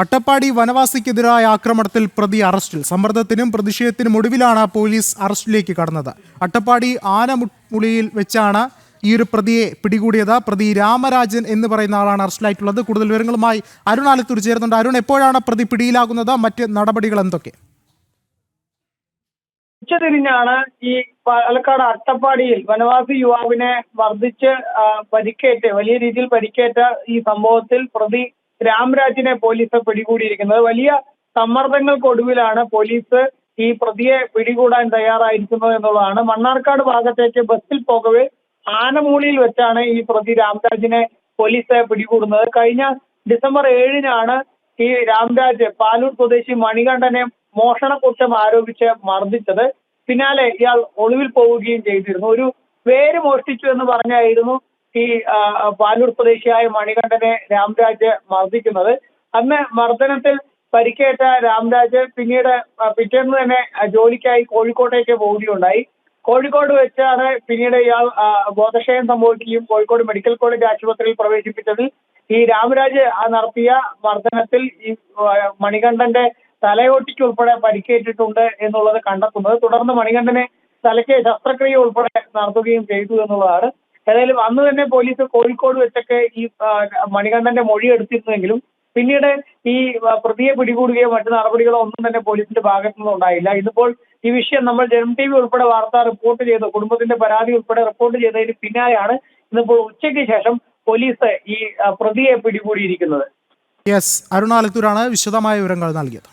അട്ടപ്പാടി വനവാസിക്കെതിരായ ആക്രമണത്തിൽ പ്രതി അറസ്റ്റിൽ. സമ്മർദ്ദത്തിനും പ്രതിഷേധത്തിനും ഒടുവിലാണ് പോലീസ് അറസ്റ്റിലേക്ക് കടന്നത്. അട്ടപ്പാടി ആനമുളിയിൽ വെച്ചാണ് ഈ ഒരു പ്രതിയെ പിടികൂടിയത്. പ്രതി രാമരാജൻ എന്ന് പറയുന്ന ആളാണ് അറസ്റ്റിലായിട്ടുള്ളത്. കൂടുതൽ വിവരങ്ങളുമായി അരുൺ ആലത്തൂർ ചേരുന്നുണ്ട്. അരുൺ, എപ്പോഴാണ് പ്രതി പിടിയിലാകുന്നത്? മറ്റ് നടപടികൾ എന്തൊക്കെ? ഉച്ചതിരിഞ്ഞാണ് ഈ പാലക്കാട് അട്ടപ്പാടിയിൽ വനവാസി യുവാവിനെ മർദ്ദിച്ച് വലിയ രീതിയിൽ പരിക്കേറ്റ ഈ സംഭവത്തിൽ പ്രതി രാംരാജിനെ പോലീസ് പിടികൂടിയിരിക്കുന്നത്. വലിയ സമ്മർദ്ദങ്ങൾക്കൊടുവിലാണ് പോലീസ് ഈ പ്രതിയെ പിടികൂടാൻ തയ്യാറായിരിക്കുന്നത് എന്നുള്ളതാണ്. മണ്ണാർക്കാട് ഭാഗത്തേക്ക് ബസ്സിൽ പോകവേ ആനമൂളിയിൽ വെച്ചാണ് ഈ പ്രതി രാംരാജിനെ പോലീസ് പിടികൂടുന്നത്. കഴിഞ്ഞ ഡിസംബർ 7-നാണ് ഈ രാംരാജ് പാലൂർ സ്വദേശി മണികണ്ഠനെ മോഷണ കുറ്റം ആരോപിച്ച് മർദ്ദിച്ചത്. പിന്നാലെ ഇയാൾ ഒളിവിൽ പോവുകയും ചെയ്തിരുന്നു. ഒരു വേര് മോഷ്ടിച്ചു എന്ന് പറഞ്ഞായിരുന്നു ഈ പാലൂർ സ്വദേശിയായ മണികണ്ഠനെ രാംരാജ് മർദ്ദിക്കുന്നത്. അന്ന് മർദ്ദനത്തിൽ പരിക്കേറ്റ രാംരാജ് പിന്നീട് പിറ്റേന്ന് തന്നെ ജോലിക്കായി കോഴിക്കോട്ടേക്ക് പോവുകയുണ്ടായി. കോഴിക്കോട് വെച്ചാണ് പിന്നീട് ഇയാൾ ബോധക്ഷയം സംഭവിക്കുകയും കോഴിക്കോട് മെഡിക്കൽ കോളേജ് ആശുപത്രിയിൽ പ്രവേശിപ്പിച്ചതിൽ ഈ രാംരാജ് നടത്തിയ മർദ്ദനത്തിൽ ഈ മണികണ്ഠന്റെ തലയോട്ടിക്ക് ഉൾപ്പെടെ പരിക്കേറ്റിട്ടുണ്ട് എന്നുള്ളത് കണ്ടെത്തുന്നത്. തുടർന്ന് മണികണ്ഠനെ തലയ്ക്ക് ശസ്ത്രക്രിയ ഉൾപ്പെടെ നടത്തുകയും ചെയ്തു എന്നുള്ളതാണ്. ഏതായാലും അന്ന് തന്നെ പോലീസ് കോഴിക്കോട് വെച്ചൊക്കെ ഈ മണികണ്ഠന്റെ മൊഴി എടുത്തിരുന്നെങ്കിലും പിന്നീട് ഈ പ്രതിയെ പിടികൂടുകയോ മറ്റു നടപടികളോ ഒന്നും തന്നെ പോലീസിന്റെ ഭാഗത്തു നിന്നും ഉണ്ടായില്ല. ഇതിപ്പോൾ ഈ വിഷയം നമ്മൾ ജനം TV ഉൾപ്പെടെ വാർത്ത റിപ്പോർട്ട് ചെയ്ത് കുടുംബത്തിന്റെ പരാതി ഉൾപ്പെടെ റിപ്പോർട്ട് ചെയ്തതിന് പിന്നാലെയാണ് ഇന്നിപ്പോൾ ഉച്ചയ്ക്ക് ശേഷം പോലീസ് ഈ പ്രതിയെ പിടികൂടിയിരിക്കുന്നത്. യെസ്, അരുൺ ആലത്തൂരാണ് വിശദമായ വിവരങ്ങൾ നൽകിയത്.